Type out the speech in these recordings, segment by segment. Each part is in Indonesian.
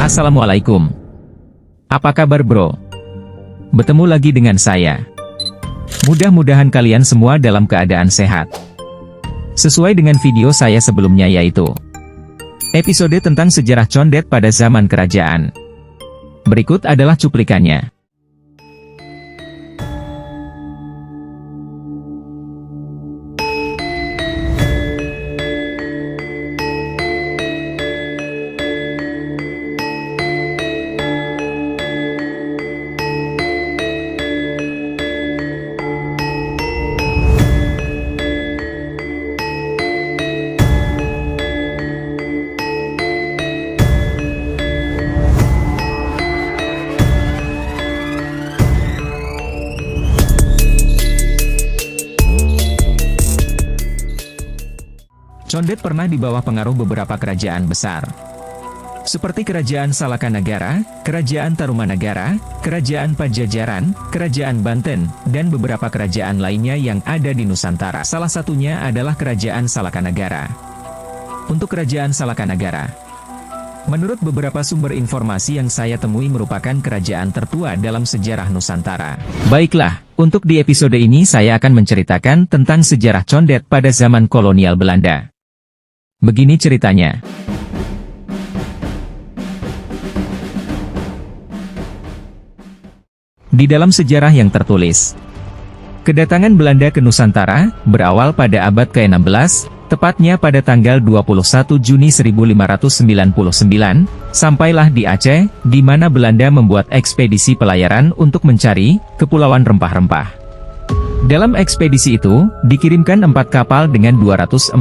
Assalamualaikum. Apa kabar bro? Bertemu lagi dengan saya. Mudah-mudahan kalian semua dalam keadaan sehat. Sesuai dengan video saya sebelumnya yaitu episode tentang sejarah condet pada zaman kerajaan. Berikut adalah cuplikannya. Condet pernah di bawah pengaruh beberapa kerajaan besar, seperti Kerajaan Salakanagara, Kerajaan Tarumanagara, Kerajaan Pajajaran, Kerajaan Banten, dan beberapa kerajaan lainnya yang ada di Nusantara. Salah satunya adalah Kerajaan Salakanagara. Untuk Kerajaan Salakanagara, menurut beberapa sumber informasi yang saya temui merupakan kerajaan tertua dalam sejarah Nusantara. Baiklah, untuk di episode ini saya akan menceritakan tentang sejarah condet pada zaman kolonial Belanda. Begini ceritanya. Di dalam sejarah yang tertulis, kedatangan Belanda ke Nusantara berawal pada abad ke-16, tepatnya pada tanggal 21 Juni 1599, sampailah di Aceh, di mana Belanda membuat ekspedisi pelayaran untuk mencari kepulauan rempah-rempah. Dalam ekspedisi itu, dikirimkan 4 kapal dengan 249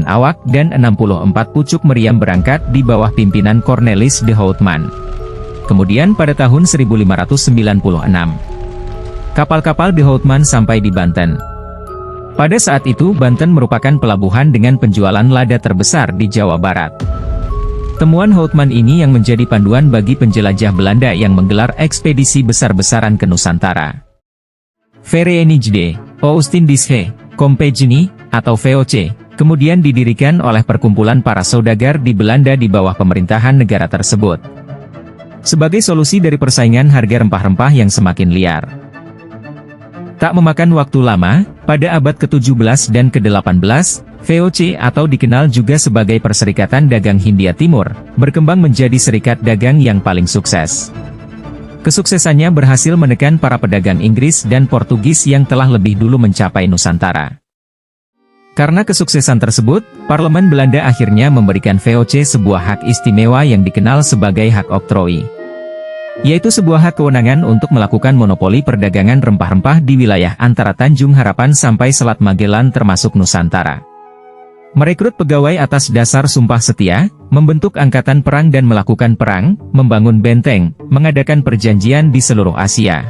awak dan 64 pucuk meriam berangkat di bawah pimpinan Cornelis de Houtman. Kemudian pada tahun 1596, kapal-kapal de Houtman sampai di Banten. Pada saat itu Banten merupakan pelabuhan dengan penjualan lada terbesar di Jawa Barat. Temuan Houtman ini yang menjadi panduan bagi penjelajah Belanda yang menggelar ekspedisi besar-besaran ke Nusantara. Verenigde Oostindische Compagnie, atau VOC, kemudian didirikan oleh perkumpulan para saudagar di Belanda di bawah pemerintahan negara tersebut. Sebagai solusi dari persaingan harga rempah-rempah yang semakin liar. Tak memakan waktu lama, pada abad ke-17 dan ke-18, VOC atau dikenal juga sebagai Perserikatan Dagang Hindia Timur, berkembang menjadi serikat dagang yang paling sukses. Kesuksesannya berhasil menekan para pedagang Inggris dan Portugis yang telah lebih dulu mencapai Nusantara. Karena kesuksesan tersebut, Parlemen Belanda akhirnya memberikan VOC sebuah hak istimewa yang dikenal sebagai hak oktroi, yaitu sebuah hak kewenangan untuk melakukan monopoli perdagangan rempah-rempah di wilayah antara Tanjung Harapan sampai Selat Magellan termasuk Nusantara. Merekrut pegawai atas dasar sumpah setia, membentuk angkatan perang dan melakukan perang, membangun benteng, mengadakan perjanjian di seluruh Asia,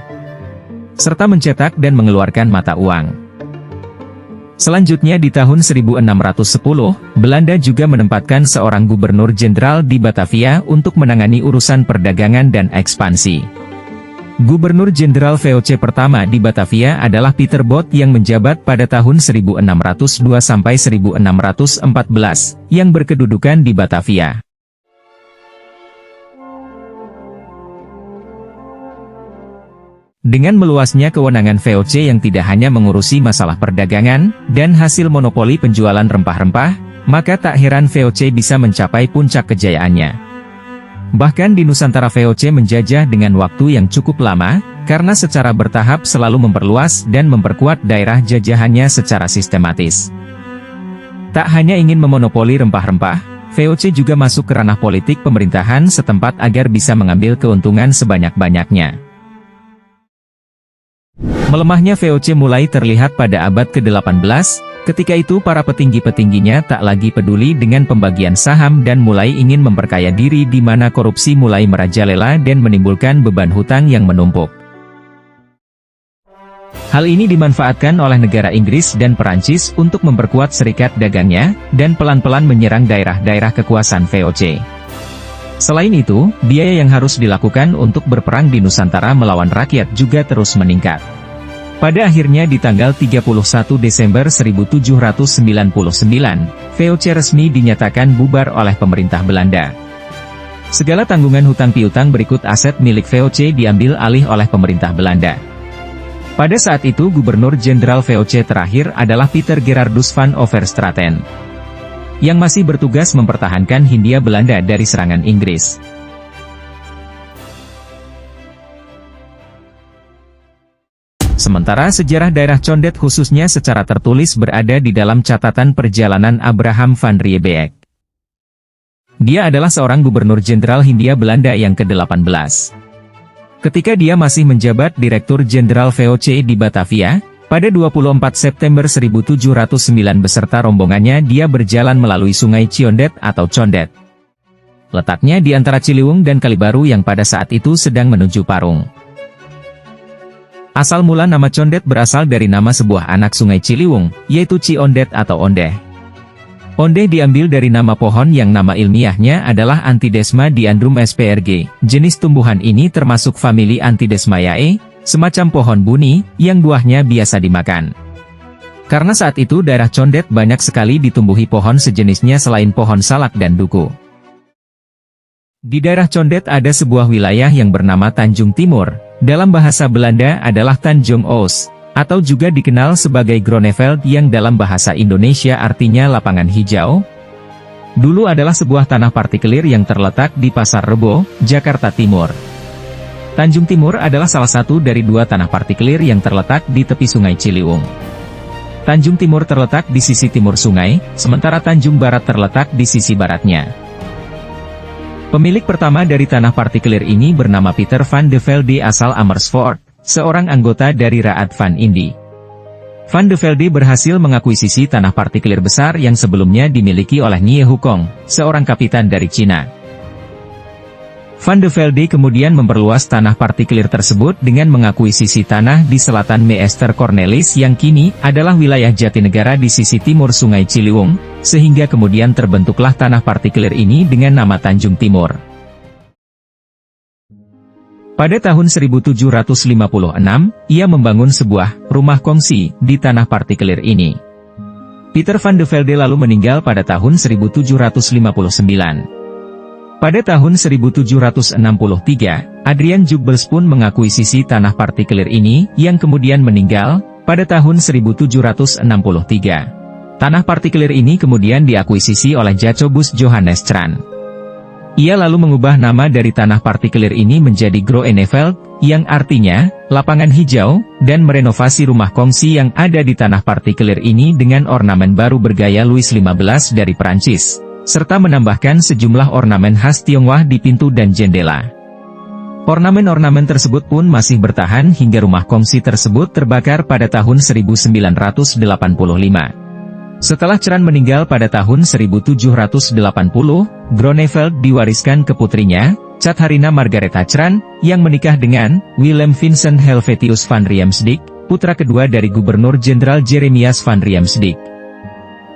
serta mencetak dan mengeluarkan mata uang. Selanjutnya di tahun 1610, Belanda juga menempatkan seorang gubernur jenderal di Batavia untuk menangani urusan perdagangan dan ekspansi. Gubernur Jenderal VOC pertama di Batavia adalah Pieter Both yang menjabat pada tahun 1602 sampai 1614, yang berkedudukan di Batavia. Dengan meluasnya kewenangan VOC yang tidak hanya mengurusi masalah perdagangan dan hasil monopoli penjualan rempah-rempah, maka tak heran VOC bisa mencapai puncak kejayaannya. Bahkan di Nusantara VOC menjajah dengan waktu yang cukup lama, karena secara bertahap selalu memperluas dan memperkuat daerah jajahannya secara sistematis. Tak hanya ingin memonopoli rempah-rempah, VOC juga masuk ke ranah politik pemerintahan setempat agar bisa mengambil keuntungan sebanyak-banyaknya. Melemahnya VOC mulai terlihat pada abad ke-18, ketika itu para petinggi-petingginya tak lagi peduli dengan pembagian saham dan mulai ingin memperkaya diri di mana korupsi mulai merajalela dan menimbulkan beban hutang yang menumpuk. Hal ini dimanfaatkan oleh negara Inggris dan Perancis untuk memperkuat serikat dagangnya, dan pelan-pelan menyerang daerah-daerah kekuasaan VOC. Selain itu, biaya yang harus dilakukan untuk berperang di Nusantara melawan rakyat juga terus meningkat. Pada akhirnya di tanggal 31 Desember 1799, VOC resmi dinyatakan bubar oleh pemerintah Belanda. Segala tanggungan hutang piutang berikut aset milik VOC diambil alih oleh pemerintah Belanda. Pada saat itu Gubernur Jenderal VOC terakhir adalah Pieter Gerardus van Overstraten, yang masih bertugas mempertahankan Hindia Belanda dari serangan Inggris. Sementara sejarah daerah Condet khususnya secara tertulis berada di dalam catatan perjalanan Abraham van Riebeeck. Dia adalah seorang gubernur jenderal Hindia Belanda yang ke-18. Ketika dia masih menjabat Direktur Jenderal VOC di Batavia, pada 24 September 1709 beserta rombongannya dia berjalan melalui Sungai Ciondet atau Condet. Letaknya di antara Ciliwung dan Kalibaru yang pada saat itu sedang menuju Parung. Asal mula nama Condet berasal dari nama sebuah anak sungai Ciliwung, yaitu Ciondet atau Ondeh. Ondeh diambil dari nama pohon yang nama ilmiahnya adalah Antidesma diandrum sprg. Jenis tumbuhan ini termasuk famili Antidesmayae, semacam pohon buni, yang buahnya biasa dimakan. Karena saat itu daerah Condet banyak sekali ditumbuhi pohon sejenisnya selain pohon salak dan duku. Di daerah Condet ada sebuah wilayah yang bernama Tanjung Timur, dalam bahasa Belanda adalah Tanjung Oos, atau juga dikenal sebagai Groneveld yang dalam bahasa Indonesia artinya lapangan hijau. Dulu adalah sebuah tanah partikelir yang terletak di Pasar Rebo, Jakarta Timur. Tanjung Timur adalah salah satu dari dua tanah partikelir yang terletak di tepi Sungai Ciliwung. Tanjung Timur terletak di sisi timur sungai, sementara Tanjung Barat terletak di sisi baratnya. Pemilik pertama dari tanah partikelir ini bernama Pieter van de Velde asal Amersfoort, seorang anggota dari Raad van Indi. Van de Velde berhasil mengakuisisi tanah partikelir besar yang sebelumnya dimiliki oleh Nie Hukong, seorang kapitan dari Cina. Van de Velde kemudian memperluas tanah partikelir tersebut dengan mengakuisisi tanah di selatan Meester Cornelis yang kini adalah wilayah Jatinegara di sisi timur Sungai Ciliwung, sehingga kemudian terbentuklah tanah partikelir ini dengan nama Tanjung Timur. Pada tahun 1756, ia membangun sebuah rumah kongsi di tanah partikelir ini. Pieter van de Velde lalu meninggal pada tahun 1759. Pada tahun 1763, Adrian Jubels pun mengakuisisi tanah partikelir ini, yang kemudian meninggal pada tahun 1763. Tanah partikelir ini kemudian diakuisisi oleh Jacobus Johannes Tran. Ia lalu mengubah nama dari tanah partikelir ini menjadi Groeneveld, yang artinya lapangan hijau, dan merenovasi rumah kongsi yang ada di tanah partikelir ini dengan ornamen baru bergaya Louis XV dari Perancis, serta menambahkan sejumlah ornamen khas Tionghoa di pintu dan jendela. Ornamen-ornamen tersebut pun masih bertahan hingga rumah kongsi tersebut terbakar pada tahun 1985. Setelah Tran meninggal pada tahun 1780, Groneveld diwariskan ke putrinya, Catharina Margaretha Tran, yang menikah dengan Willem Vincent Helvetius van Riemsdyk, putra kedua dari Gubernur Jenderal Jeremias van Riemsdyk.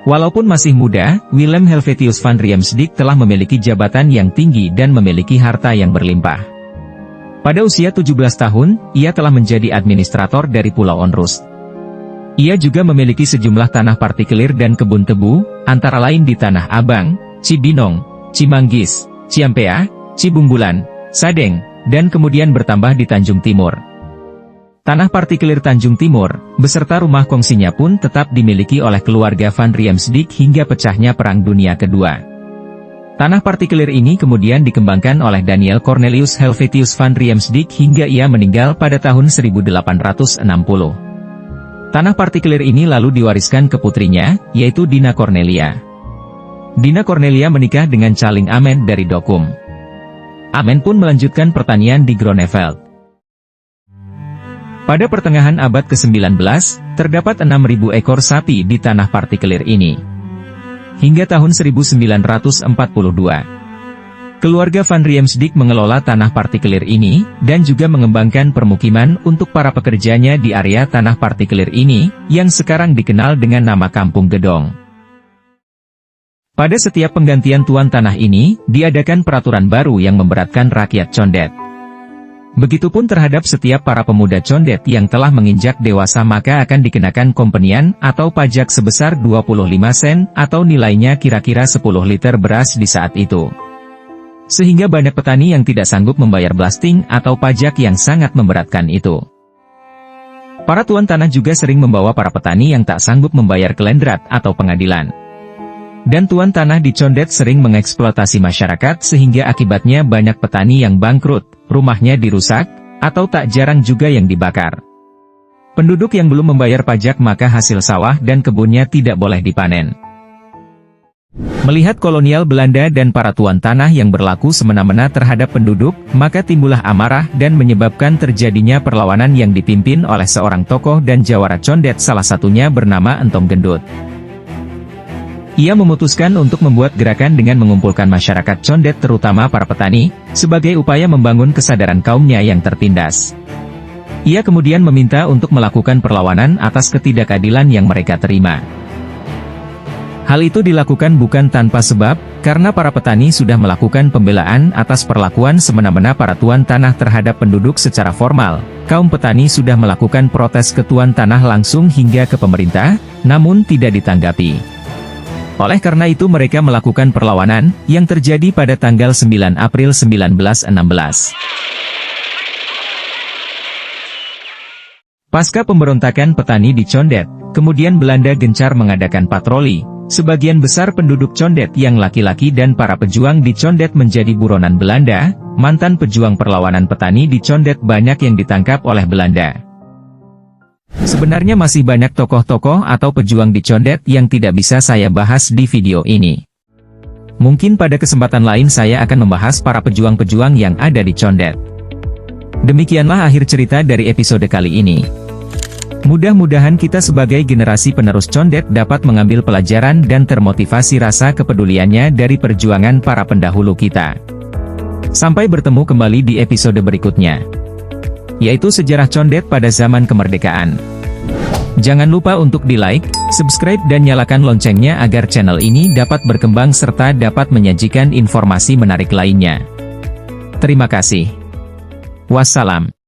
Walaupun masih muda, Willem Helvetius van Riemsdyk telah memiliki jabatan yang tinggi dan memiliki harta yang berlimpah. Pada usia 17 tahun, ia telah menjadi administrator dari Pulau Onrus. Ia juga memiliki sejumlah tanah partikelir dan kebun tebu, antara lain di Tanah Abang, Cibinong, Cimanggis, Ciampea, Cibungbulan, Sadeng, dan kemudian bertambah di Tanjung Timur. Tanah partikelir Tanjung Timur, beserta rumah kongsinya pun tetap dimiliki oleh keluarga van Riemsdyk hingga pecahnya Perang Dunia Kedua. Tanah partikelir ini kemudian dikembangkan oleh Daniel Cornelius Helvetius van Riemsdyk hingga ia meninggal pada tahun 1860. Tanah partikelir ini lalu diwariskan ke putrinya, yaitu Dina Cornelia. Dina Cornelia menikah dengan Caling Amen dari Dokkum. Amen pun melanjutkan pertanian di Groneveld. Pada pertengahan abad ke-19, terdapat 6.000 ekor sapi di tanah partikelir ini. Hingga tahun 1942. Keluarga van Riemsdyk mengelola tanah partikelir ini, dan juga mengembangkan permukiman untuk para pekerjanya di area tanah partikelir ini, yang sekarang dikenal dengan nama Kampung Gedong. Pada setiap penggantian tuan tanah ini, diadakan peraturan baru yang memberatkan rakyat Condet. Begitupun terhadap setiap para pemuda Condet yang telah menginjak dewasa maka akan dikenakan kompenian atau pajak sebesar 25 sen atau nilainya kira-kira 10 liter beras di saat itu. Sehingga banyak petani yang tidak sanggup membayar blasting atau pajak yang sangat memberatkan itu. Para tuan tanah juga sering membawa para petani yang tak sanggup membayar ke Landrat atau pengadilan. Dan tuan tanah di Condet sering mengeksploitasi masyarakat sehingga akibatnya banyak petani yang bangkrut, rumahnya dirusak, atau tak jarang juga yang dibakar. Penduduk yang belum membayar pajak maka hasil sawah dan kebunnya tidak boleh dipanen. Melihat kolonial Belanda dan para tuan tanah yang berlaku semena-mena terhadap penduduk, maka timbullah amarah dan menyebabkan terjadinya perlawanan yang dipimpin oleh seorang tokoh dan jawara Condet, salah satunya bernama Entong Gendut. Ia memutuskan untuk membuat gerakan dengan mengumpulkan masyarakat Condet terutama para petani, sebagai upaya membangun kesadaran kaumnya yang tertindas. Ia kemudian meminta untuk melakukan perlawanan atas ketidakadilan yang mereka terima. Hal itu dilakukan bukan tanpa sebab, karena para petani sudah melakukan pembelaan atas perlakuan semena-mena para tuan tanah terhadap penduduk secara formal. Kaum petani sudah melakukan protes ke tuan tanah langsung hingga ke pemerintah, namun tidak ditanggapi. Oleh karena itu mereka melakukan perlawanan, yang terjadi pada tanggal 9 April 1916. Pasca pemberontakan petani di Condet, kemudian Belanda gencar mengadakan patroli. Sebagian besar penduduk Condet yang laki-laki dan para pejuang di Condet menjadi buronan Belanda. Mantan pejuang perlawanan petani di Condet banyak yang ditangkap oleh Belanda. Sebenarnya masih banyak tokoh-tokoh atau pejuang di Condet yang tidak bisa saya bahas di video ini. Mungkin pada kesempatan lain saya akan membahas para pejuang-pejuang yang ada di Condet. Demikianlah akhir cerita dari episode kali ini. Mudah-mudahan kita sebagai generasi penerus Condet dapat mengambil pelajaran dan termotivasi rasa kepeduliannya dari perjuangan para pendahulu kita. Sampai bertemu kembali di episode berikutnya, yaitu sejarah Condet pada zaman kemerdekaan. Jangan lupa untuk di-like, subscribe dan nyalakan loncengnya agar channel ini dapat berkembang serta dapat menyajikan informasi menarik lainnya. Terima kasih. Wassalam.